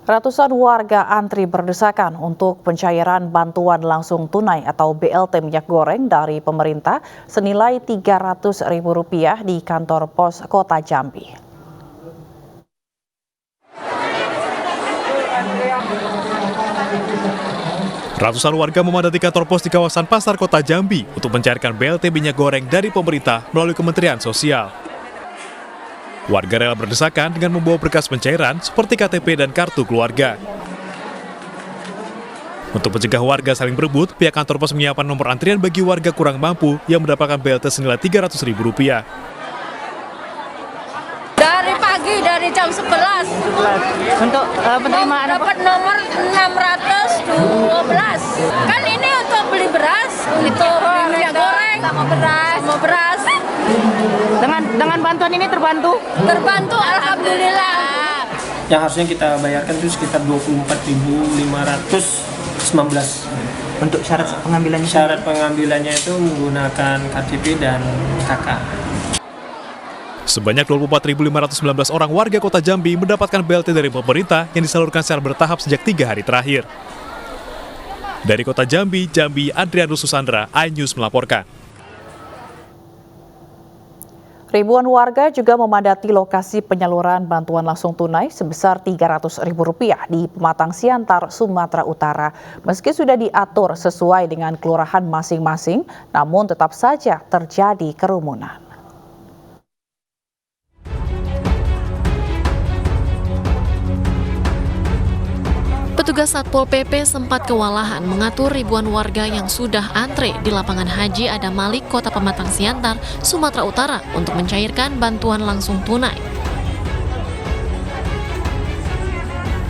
Ratusan warga antri berdesakan untuk pencairan bantuan langsung tunai atau BLT minyak goreng dari pemerintah senilai Rp300.000 di kantor pos Kota Jambi. Ratusan warga memadati kantor pos di kawasan Pasar Kota Jambi untuk mencairkan BLT minyak goreng dari pemerintah melalui Kementerian Sosial. Warga rela berdesakan dengan membawa berkas pencairan seperti KTP dan kartu keluarga. Untuk mencegah warga saling berebut, pihak kantor pos menyiapkan nomor antrian bagi warga kurang mampu yang mendapatkan BLT senilai Rp300.000. Dari pagi, dari jam 11. Untuk penerimaan dapat nomor 612. Kan ini untuk beli beras, untuk minyak goreng, sama beras. Dengan bantuan ini terbantu? Terbantu, alhamdulillah. Yang harusnya kita bayarkan itu sekitar 24.519. Untuk syarat pengambilannya? Syarat pengambilannya itu menggunakan KTP dan KK. Sebanyak 24.519 orang warga Kota Jambi mendapatkan BLT dari pemerintah yang disalurkan secara bertahap sejak 3 hari terakhir. Dari Kota Jambi, Adrianus Susandra, iNews melaporkan. Ribuan warga juga memadati lokasi penyaluran bantuan langsung tunai sebesar Rp300.000 di Pematang Siantar, Sumatera Utara. Meski sudah diatur sesuai dengan kelurahan masing-masing, namun tetap saja terjadi kerumunan. Petugas Satpol PP sempat kewalahan mengatur ribuan warga yang sudah antre di lapangan Haji Adam Malik, Kota Pematang Siantar, Sumatera Utara untuk mencairkan bantuan langsung tunai.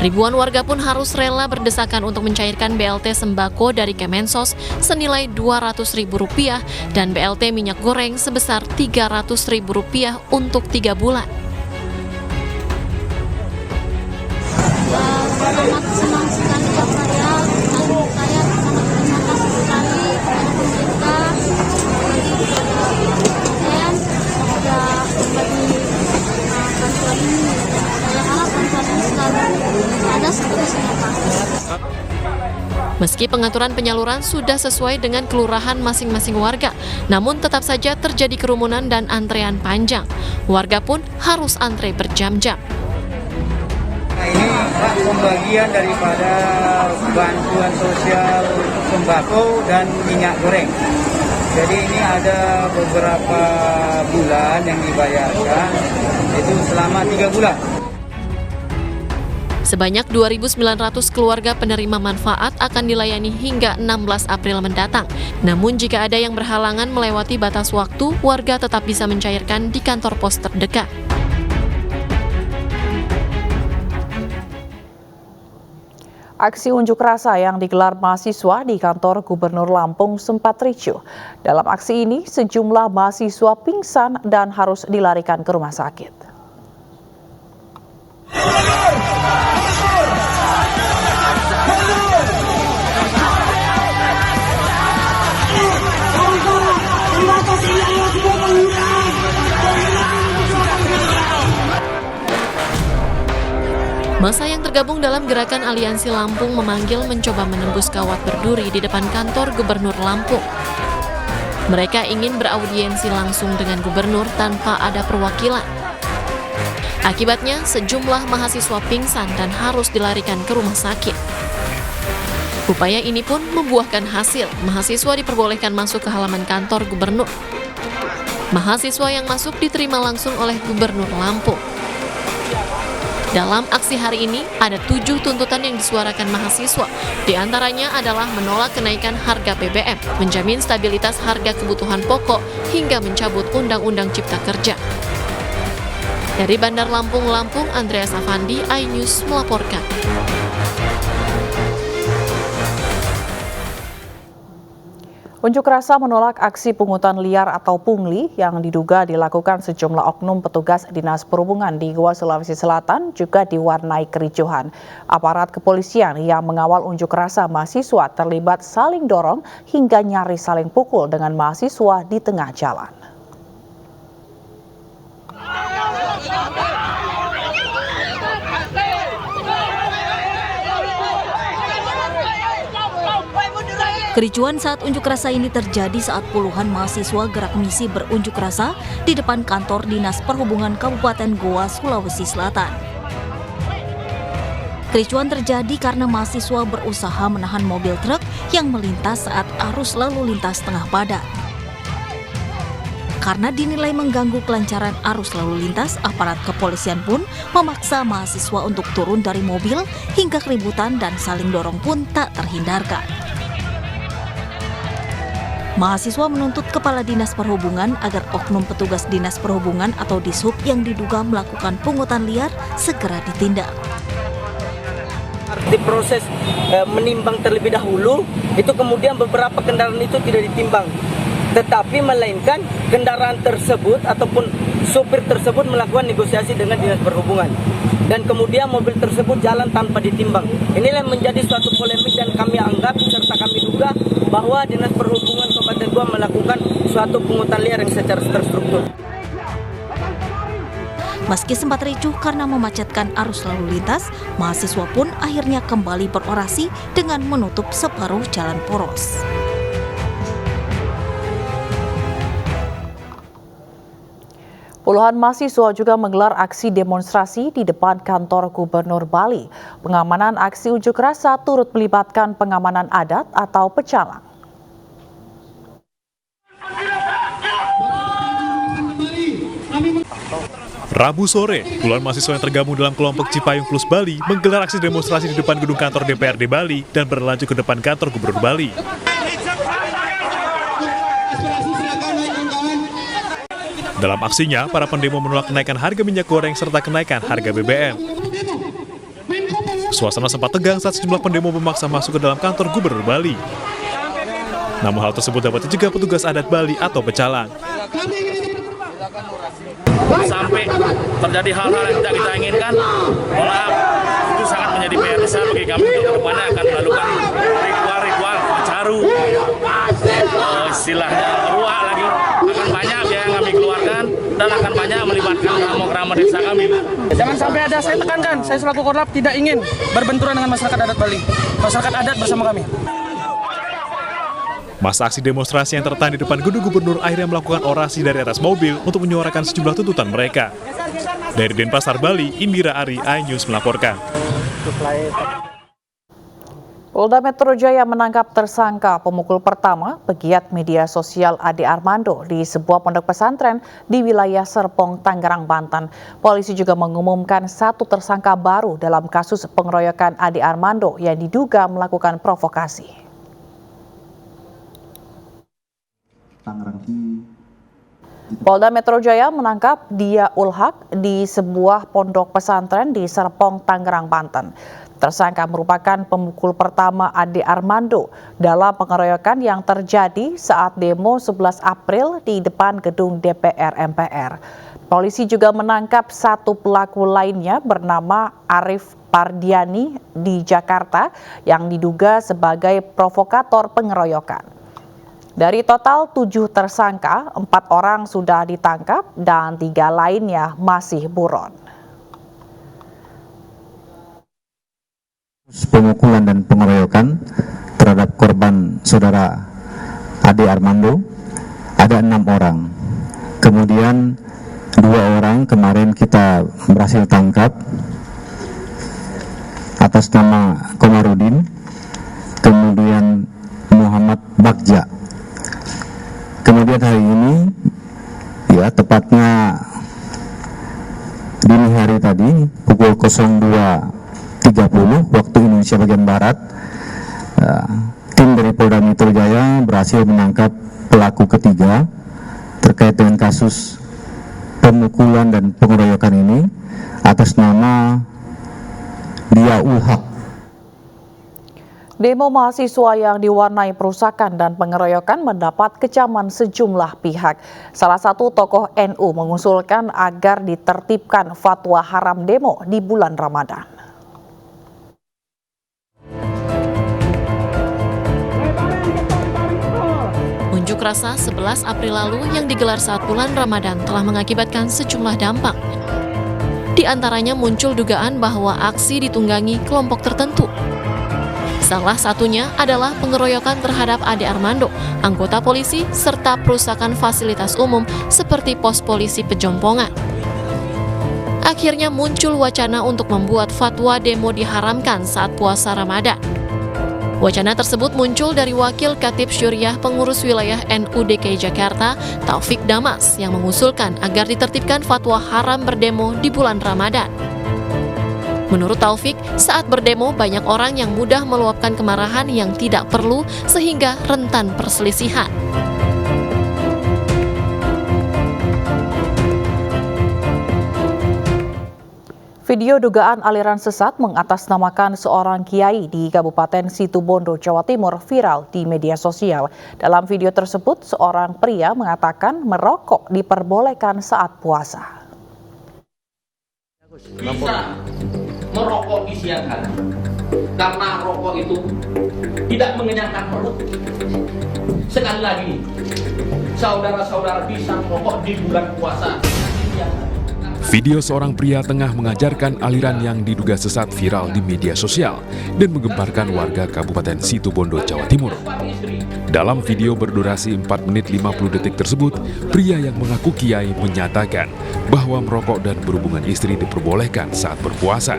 Ribuan warga pun harus rela berdesakan untuk mencairkan BLT sembako dari Kemensos senilai Rp200.000 dan BLT minyak goreng sebesar Rp300.000 untuk 3 bulan. Sangat senang sekali buat saya sangat terima kasih sekali kepada pemerintah, dan sudah berbagi bantuan ini. Saya harap bantuan ini selalu ada seterusnya, Pak. Meski pengaturan penyaluran sudah sesuai dengan kelurahan masing-masing warga, namun tetap saja terjadi kerumunan dan antrean panjang. Warga pun harus antre berjam-jam. Ini pembagian daripada bantuan sosial sembako dan minyak goreng. Jadi ini ada beberapa bulan yang dibayarkan, itu selama 3 bulan. Sebanyak 2.900 keluarga penerima manfaat akan dilayani hingga 16 April mendatang. Namun jika ada yang berhalangan melewati batas waktu, warga tetap bisa mencairkan di kantor pos terdekat. Aksi unjuk rasa yang digelar mahasiswa di kantor Gubernur Lampung sempat ricuh. Dalam aksi ini, sejumlah mahasiswa pingsan dan harus dilarikan ke rumah sakit. Massa yang tergabung dalam gerakan Aliansi Lampung memanggil mencoba menembus kawat berduri di depan kantor Gubernur Lampung. Mereka ingin beraudiensi langsung dengan gubernur tanpa ada perwakilan. Akibatnya, sejumlah mahasiswa pingsan dan harus dilarikan ke rumah sakit. Upaya ini pun membuahkan hasil. Mahasiswa diperbolehkan masuk ke halaman kantor gubernur. Mahasiswa yang masuk diterima langsung oleh Gubernur Lampung. Dalam aksi hari ini, ada 7 tuntutan yang disuarakan mahasiswa. Di antaranya adalah menolak kenaikan harga BBM, menjamin stabilitas harga kebutuhan pokok, hingga mencabut Undang-Undang Cipta Kerja. Dari Bandar Lampung, Andreas Afandi, iNews melaporkan. Unjuk rasa menolak aksi pungutan liar atau pungli yang diduga dilakukan sejumlah oknum petugas Dinas Perhubungan di Goa, Sulawesi Selatan juga diwarnai kericuhan. Aparat kepolisian yang mengawal unjuk rasa mahasiswa terlibat saling dorong hingga nyaris saling pukul dengan mahasiswa di tengah jalan. Kericuan saat unjuk rasa ini terjadi saat puluhan mahasiswa Gerak Misi berunjuk rasa di depan kantor Dinas Perhubungan Kabupaten Goa, Sulawesi Selatan. Kericuan terjadi karena mahasiswa berusaha menahan mobil truk yang melintas saat arus lalu lintas tengah padat. Karena dinilai mengganggu kelancaran arus lalu lintas, aparat kepolisian pun memaksa mahasiswa untuk turun dari mobil hingga keributan dan saling dorong pun tak terhindarkan. Mahasiswa menuntut Kepala Dinas Perhubungan agar oknum petugas Dinas Perhubungan atau Dishub yang diduga melakukan pungutan liar segera ditindak. Di proses menimbang terlebih dahulu, itu kemudian beberapa kendaraan itu tidak ditimbang. Tetapi melainkan kendaraan tersebut ataupun sopir tersebut melakukan negosiasi dengan Dinas Perhubungan. Dan kemudian mobil tersebut jalan tanpa ditimbang. Inilah yang menjadi suatu polemik dan kami anggap serta kami duga bahwa Dinas Perhubungan Kabupaten Goa melakukan suatu pungutan liar yang secara terstruktur. Meski sempat ricuh karena memacetkan arus lalu lintas, mahasiswa pun akhirnya kembali berorasi dengan menutup separuh jalan poros. Puluhan mahasiswa juga menggelar aksi demonstrasi di depan kantor Gubernur Bali. Pengamanan aksi unjuk rasa turut melibatkan pengamanan adat atau pecalang. Rabu sore, puluhan mahasiswa yang tergabung dalam kelompok Cipayung Plus Bali menggelar aksi demonstrasi di depan gedung kantor DPRD Bali dan berlanjut ke depan kantor Gubernur Bali. Dalam aksinya, para pendemo menolak kenaikan harga minyak goreng serta kenaikan harga BBM. Suasana sempat tegang saat sejumlah pendemo memaksa masuk ke dalam kantor Gubernur Bali. Namun hal tersebut dapat dicegah petugas adat Bali atau pecalang. Sampai terjadi hal-hal yang tidak kita inginkan, mohon maaf, itu sangat menjadi PR besar bagi kami untuk kedepannya akan melakukan ritual-ritual caru, istilahnya ruah lagi, akan banyak biaya yang kami keluarkan dan akan banyak melibatkan keramat desa kami. Jangan sampai ada, saya tekankan, saya selaku Korlap tidak ingin berbenturan dengan masyarakat adat Bali, masyarakat adat bersama kami. Masa aksi demonstrasi yang tertahan di depan gedung gubernur akhirnya melakukan orasi dari atas mobil untuk menyuarakan sejumlah tuntutan mereka. Dari Denpasar, Bali, Indira Ari, iNews melaporkan. Polda Metro Jaya menangkap tersangka pemukul pertama pegiat media sosial Ade Armando di sebuah pondok pesantren di wilayah Serpong, Tangerang, Banten. Polisi juga mengumumkan satu tersangka baru dalam kasus pengeroyokan Ade Armando yang diduga melakukan provokasi. Polda Metro Jaya menangkap Dia Ulhak di sebuah pondok pesantren di Serpong, Tangerang, Banten. Tersangka merupakan pemukul pertama Ade Armando dalam pengeroyokan yang terjadi saat demo 11 April di depan gedung DPR MPR. Polisi juga menangkap satu pelaku lainnya bernama Arif Pardiani di Jakarta yang diduga sebagai provokator pengeroyokan. Dari total 7 tersangka, 4 orang sudah ditangkap dan 3 lainnya masih buron. Pemukulan dan pengeroyokan terhadap korban saudara Ade Armando ada 6 orang. Kemudian 2 orang kemarin kita berhasil tangkap atas nama Komarudin, kemudian Muhammad Bagja. Kemudian hari ini, ya tepatnya dini hari tadi pukul 02.30 waktu Indonesia bagian Barat, tim dari Polda Metro Jaya berhasil menangkap pelaku ketiga terkait dengan kasus pemukulan dan pengeroyokan ini atas nama Dia Ulhak. Demo mahasiswa yang diwarnai perusakan dan pengeroyokan mendapat kecaman sejumlah pihak. Salah satu tokoh NU mengusulkan agar ditertibkan fatwa haram demo di bulan Ramadan. Unjuk rasa 11 April lalu yang digelar saat bulan Ramadan telah mengakibatkan sejumlah dampak. Di antaranya muncul dugaan bahwa aksi ditunggangi kelompok tertentu. Salah satunya adalah pengeroyokan terhadap Ade Armando, anggota polisi, serta perusakan fasilitas umum seperti pos polisi Pejompongan. Akhirnya muncul wacana untuk membuat fatwa demo diharamkan saat puasa Ramadan. Wacana tersebut muncul dari Wakil Khatib Syuriah Pengurus Wilayah NU DKI Jakarta, Taufik Damas, yang mengusulkan agar ditertibkan fatwa haram berdemo di bulan Ramadan. Menurut Taufik, saat berdemo banyak orang yang mudah meluapkan kemarahan yang tidak perlu sehingga rentan perselisihan. Video dugaan aliran sesat mengatasnamakan seorang kiai di Kabupaten Situbondo, Jawa Timur viral di media sosial. Dalam video tersebut, seorang pria mengatakan merokok diperbolehkan saat puasa. Bisa merokok di siang hari karena rokok itu tidak mengenyangkan perut. Sekali lagi, saudara-saudara bisa merokok di bulan puasa. Video seorang pria tengah mengajarkan aliran yang diduga sesat viral di media sosial dan menggemparkan warga Kabupaten Situbondo, Jawa Timur. Dalam video berdurasi 4 menit 50 detik tersebut, pria yang mengaku kiai menyatakan bahwa merokok dan berhubungan istri diperbolehkan saat berpuasa.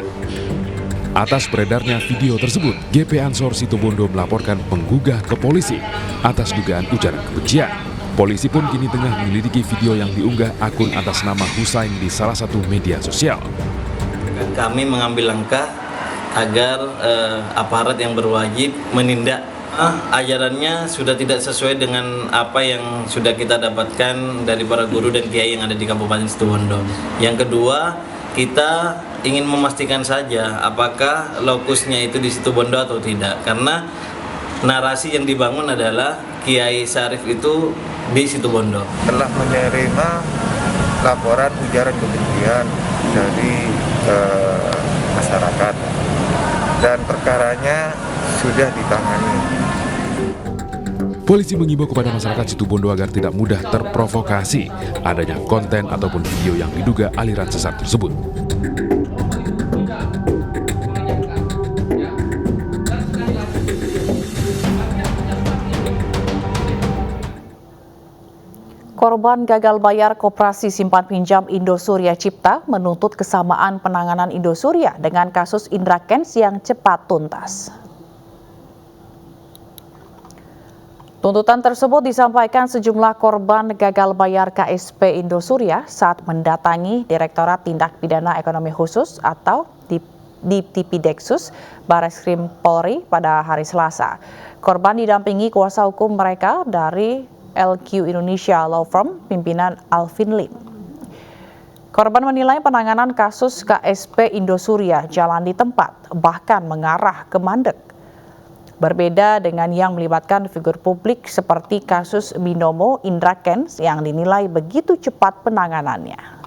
Atas beredarnya video tersebut, GP Ansor Situbondo melaporkan penggugah ke polisi atas dugaan ujaran kebencian. Polisi pun kini tengah menyelidiki video yang diunggah akun atas nama Husain di salah satu media sosial. Kami mengambil langkah agar aparat yang berwajib menindak. Ajarannya sudah tidak sesuai dengan apa yang sudah kita dapatkan dari para guru dan kiai yang ada di Kabupaten Situbondo. Yang kedua, kita ingin memastikan saja apakah lokusnya itu di Situbondo atau tidak. Karena narasi yang dibangun adalah Kiai Syarif itu di Situbondo. Telah menerima laporan ujaran kebencian dari masyarakat dan perkaranya sudah ditangani. Polisi mengimbau kepada masyarakat Situbondo agar tidak mudah terprovokasi adanya konten ataupun video yang diduga aliran sesat tersebut. Korban gagal bayar Koperasi Simpan Pinjam Indosurya Cipta menuntut kesamaan penanganan Indosurya dengan kasus Indra Kents yang cepat tuntas. Tuntutan tersebut disampaikan sejumlah korban gagal bayar KSP Indosurya saat mendatangi Direktorat Tindak Pidana Ekonomi Khusus atau Diptipideksus Bareskrim Polri pada hari Selasa. Korban didampingi kuasa hukum mereka dari LQ Indonesia Law Firm pimpinan Alvin Lim. Korban menilai penanganan kasus KSP Indosurya jalan di tempat, bahkan mengarah ke mandek. Berbeda dengan yang melibatkan figur publik seperti kasus binomo Indra Kents yang dinilai begitu cepat penanganannya.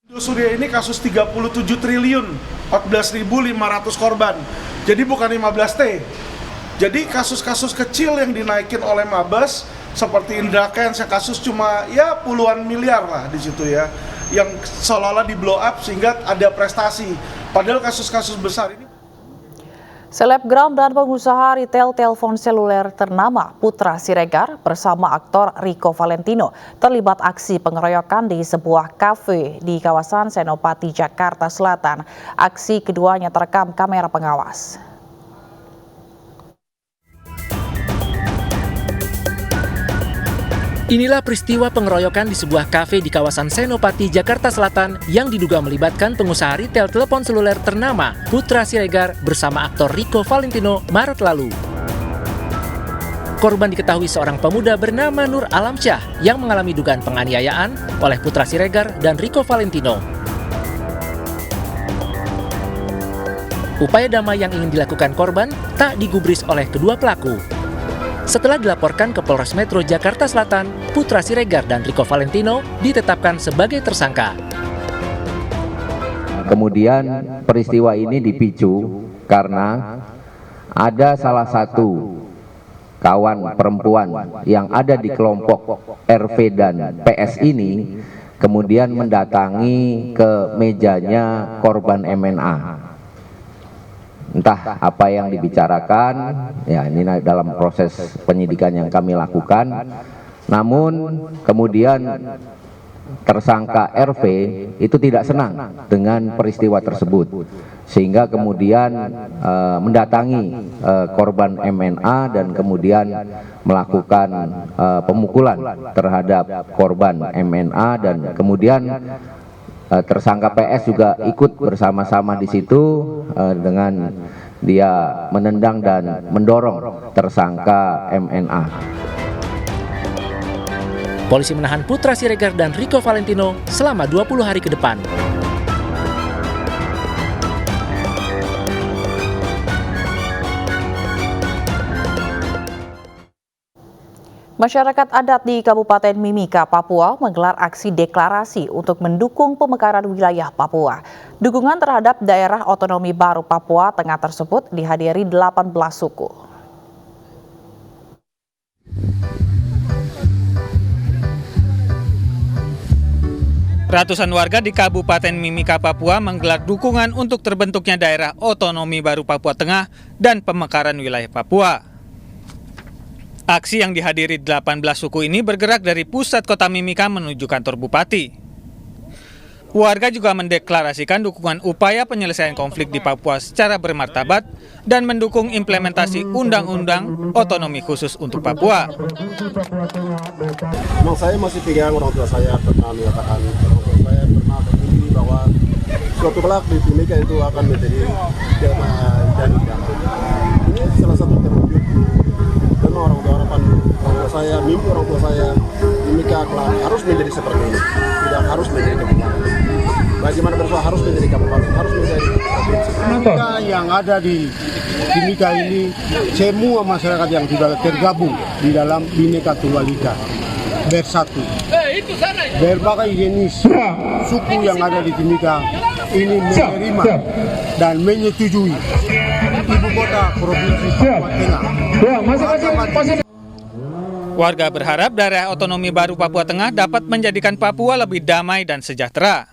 Indosurya ini kasus 37 triliun, 14.500 korban. Jadi bukan 15T. Jadi kasus-kasus kecil yang dinaikin oleh Mabes seperti Indra Kents yang kasus cuma ya puluhan miliar lah di situ ya. Yang seolah-olah di blow up sehingga ada prestasi. Padahal kasus-kasus besar ini. Selebgram dan pengusaha retail telepon seluler ternama Putra Siregar bersama aktor Rico Valentino terlibat aksi pengeroyokan di sebuah kafe di kawasan Senopati, Jakarta Selatan. Aksi keduanya terekam kamera pengawas. Inilah peristiwa pengeroyokan di sebuah kafe di kawasan Senopati, Jakarta Selatan yang diduga melibatkan pengusaha retail telepon seluler ternama Putra Siregar bersama aktor Rico Valentino Maret lalu. Korban diketahui seorang pemuda bernama Nur Alamsyah yang mengalami dugaan penganiayaan oleh Putra Siregar dan Rico Valentino. Upaya damai yang ingin dilakukan korban tak digubris oleh kedua pelaku. Setelah dilaporkan ke Polres Metro Jakarta Selatan, Putra Siregar dan Rico Valentino ditetapkan sebagai tersangka. Kemudian peristiwa ini dipicu karena ada salah satu kawan perempuan yang ada di kelompok RV dan PS ini kemudian mendatangi ke mejanya korban MNA. Entah apa yang dibicarakan, ya ini dalam proses penyidikan yang kami lakukan. Namun kemudian tersangka RV itu tidak senang dengan peristiwa tersebut, sehingga kemudian mendatangi korban MNA dan kemudian melakukan pemukulan terhadap korban MNA, dan kemudian tersangka PS juga ikut bersama-sama di situ dengan dia menendang dan mendorong tersangka MNA. Polisi menahan Putra Siregar dan Rico Valentino selama 20 hari ke depan. Masyarakat adat di Kabupaten Mimika, Papua menggelar aksi deklarasi untuk mendukung pemekaran wilayah Papua. Dukungan terhadap daerah otonomi baru Papua Tengah tersebut dihadiri 18 suku. Ratusan warga di Kabupaten Mimika, Papua menggelar dukungan untuk terbentuknya daerah otonomi baru Papua Tengah dan pemekaran wilayah Papua. Aksi yang dihadiri 18 suku ini bergerak dari pusat kota Mimika menuju kantor bupati. Warga juga mendeklarasikan dukungan upaya penyelesaian konflik di Papua secara bermartabat dan mendukung implementasi Undang-Undang Otonomi Khusus untuk Papua. Memang saya masih pegang orang tua saya pernah mengatakan, orang tua saya pernah bermimpi bahwa suatu kelak di Mimika itu akan menjadi dan ini salah satu terwujud. Dan orang tua saya, mimpi orang tua saya, Mimika kelak harus menjadi seperti ini, tidak harus menjadi kabupaten. Bagaimana bersuara harus menjadi kabupaten, harus menjadi provinsi. Mimika yang ada di Mimika ini, semua masyarakat yang sudah tergabung di dalam Bhinneka Tunggal Ika bersatu. Berbagai jenis suku yang ada di Timika ini menerima dan menyetujui ibu kota provinsi Papua Tengah. Warga berharap daerah otonomi baru Papua Tengah dapat menjadikan Papua lebih damai dan sejahtera.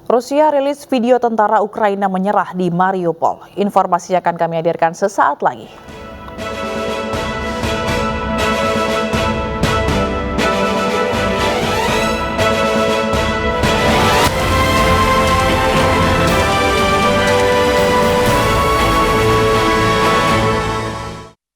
Rusia rilis video tentara Ukraina menyerah di Mariupol. Informasi akan kami hadirkan sesaat lagi.